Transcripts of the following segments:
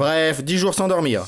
Bref, 10 jours sans dormir.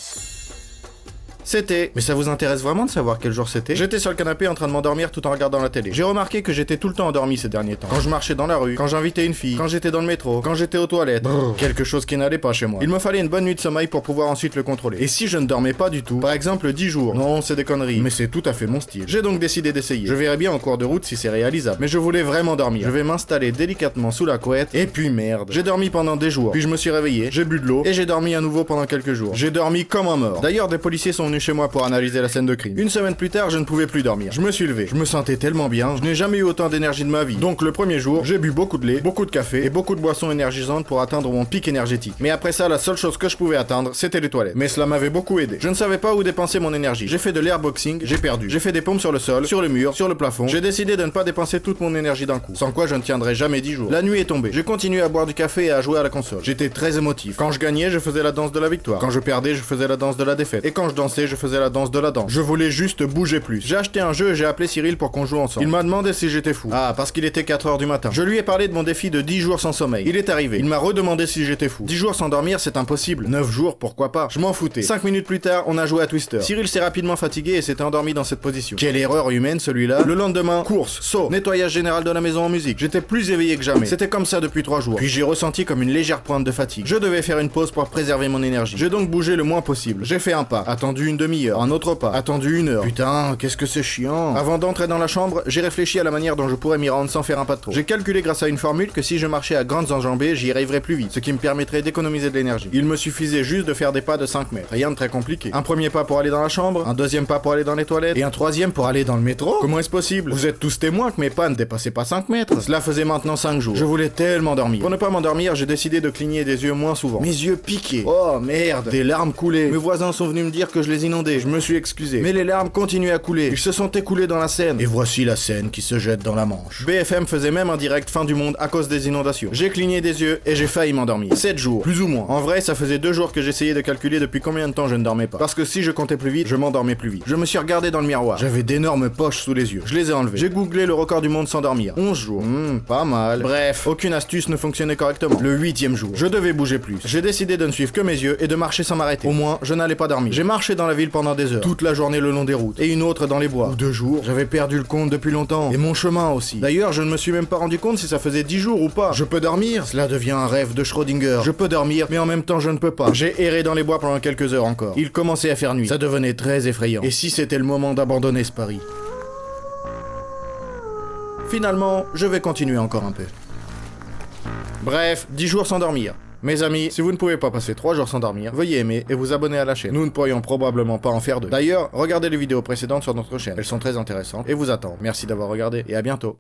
C'était... Mais ça vous intéresse vraiment de savoir quel jour c'était? J'étais sur le canapé en train de m'endormir tout en regardant la télé. J'ai remarqué que j'étais tout le temps endormi ces derniers temps. Quand je marchais dans la rue, quand j'invitais une fille, quand j'étais dans le métro, quand j'étais aux toilettes. Brrr. Quelque chose qui n'allait pas chez moi. Il me fallait une bonne nuit de sommeil pour pouvoir ensuite le contrôler. Et si je ne dormais pas du tout, par exemple 10 jours, non, c'est des conneries, mais c'est tout à fait mon style. J'ai donc décidé d'essayer. Je verrai bien en cours de route si c'est réalisable. Mais je voulais vraiment dormir. Je vais m'installer délicatement sous la couette, et puis merde. J'ai dormi pendant des jours, puis je me suis réveillé, j'ai bu de l'eau, et j'ai dormi à nouveau pendant quelques jours. J'ai dormi comme un mort. D'ailleurs, des policiers sont venus chez moi pour analyser la scène de crime. Une semaine plus tard, je ne pouvais plus dormir. Je me suis levé. Je me sentais tellement bien. Je n'ai jamais eu autant d'énergie de ma vie. Donc le premier jour, j'ai bu beaucoup de lait, beaucoup de café et beaucoup de boissons énergisantes pour atteindre mon pic énergétique. Mais après ça, la seule chose que je pouvais atteindre, c'était les toilettes. Mais cela m'avait beaucoup aidé. Je ne savais pas où dépenser mon énergie. J'ai fait de l'airboxing, j'ai perdu. J'ai fait des pompes sur le sol, sur le mur, sur le plafond. J'ai décidé de ne pas dépenser toute mon énergie d'un coup. Sans quoi je ne tiendrai jamais 10 jours. La nuit est tombée. J'ai continué à boire du café et à jouer à la console. J'étais très émotif. Quand je gagnais, je faisais la danse de la victoire. Quand je perdais, je faisais la danse de la défaite. Et quand je dansais, je faisais la danse de la danse. Je voulais juste bouger plus. J'ai acheté un jeu et j'ai appelé Cyril pour qu'on joue ensemble. Il m'a demandé si j'étais fou. Ah, parce qu'il était 4h du matin. Je lui ai parlé de mon défi de 10 jours sans sommeil. Il est arrivé. Il m'a redemandé si j'étais fou. 10 jours sans dormir, c'est impossible. 9 jours, pourquoi pas? Je m'en foutais. 5 minutes plus tard, on a joué à Twister. Cyril s'est rapidement fatigué et s'était endormi dans cette position. Quelle erreur humaine celui-là. Le lendemain, course, saut, nettoyage général de la maison en musique. J'étais plus éveillé que jamais. C'était comme ça depuis 3 jours. Puis j'ai ressenti comme une légère pointe de fatigue. Je devais faire une pause pour préserver mon énergie. J'ai donc bougé le moins possible. J'ai fait un pas, attendu une demi-heure, un autre pas, attendu 1 heure. Putain, qu'est-ce que c'est chiant. Avant d'entrer dans la chambre, j'ai réfléchi à la manière dont je pourrais m'y rendre sans faire un pas de trop. J'ai calculé grâce à une formule que si je marchais à grandes enjambées, j'y arriverais plus vite, ce qui me permettrait d'économiser de l'énergie. Il me suffisait juste de faire des pas de 5 mètres. Rien de très compliqué. Un premier pas pour aller dans la chambre, un deuxième pas pour aller dans les toilettes, et un troisième pour aller dans le métro. Comment est-ce possible? Vous êtes tous témoins que mes pas ne dépassaient pas 5 mètres. Cela faisait maintenant 5 jours. Je voulais tellement dormir. Pour ne pas m'endormir, j'ai décidé de cligner des yeux moins souvent. Mes yeux piquaient. Oh merde. Des larmes coulaient. Mes voisins sont venus me dire que je les inondais. Je me suis excusé. Mais les larmes continuaient à couler. Ils se sont écoulés dans la Seine. Et voici la Seine qui se jette dans la Manche. BFM faisait même un direct fin du monde à cause des inondations. J'ai cligné des yeux et j'ai failli m'endormir. 7 jours, plus ou moins. En vrai, ça faisait 2 jours que j'essayais de calculer depuis combien de temps je ne dormais pas. Parce que si je comptais plus vite, je m'endormais plus vite. Je me suis regardé dans le miroir. J'avais d'énormes poches sous les yeux. Je les ai enlevées. J'ai googlé le record du monde sans dormir. 11 jours. Pas mal. Bref, aucune astuce ne fonctionnait correctement. Le 8e jour, je devais bouger plus. J'ai décidé de ne suivre que mes yeux et de marcher sans m'arrêter. Au moins, je n'allais pas dormir. J'ai marché dans la ville pendant des heures. Toute la journée le long des routes. Et une autre dans les bois. Ou 2 jours. J'avais perdu le compte depuis longtemps. Et mon chemin aussi. D'ailleurs, je ne me suis même pas rendu compte si ça faisait 10 jours ou pas. Je peux dormir? Cela devient un rêve de Schrödinger. Je peux dormir, mais en même temps je ne peux pas. J'ai erré dans les bois pendant quelques heures encore. Il commençait à faire nuit. Ça devenait très effrayant. Et si c'était le moment d'abandonner ce pari? Finalement, je vais continuer encore un peu. Bref, 10 jours sans dormir. Mes amis, si vous ne pouvez pas passer 3 jours sans dormir, veuillez aimer et vous abonner à la chaîne. Nous ne pourrions probablement pas en faire 2. D'ailleurs, regardez les vidéos précédentes sur notre chaîne. Elles sont très intéressantes et vous attendent. Merci d'avoir regardé et à bientôt.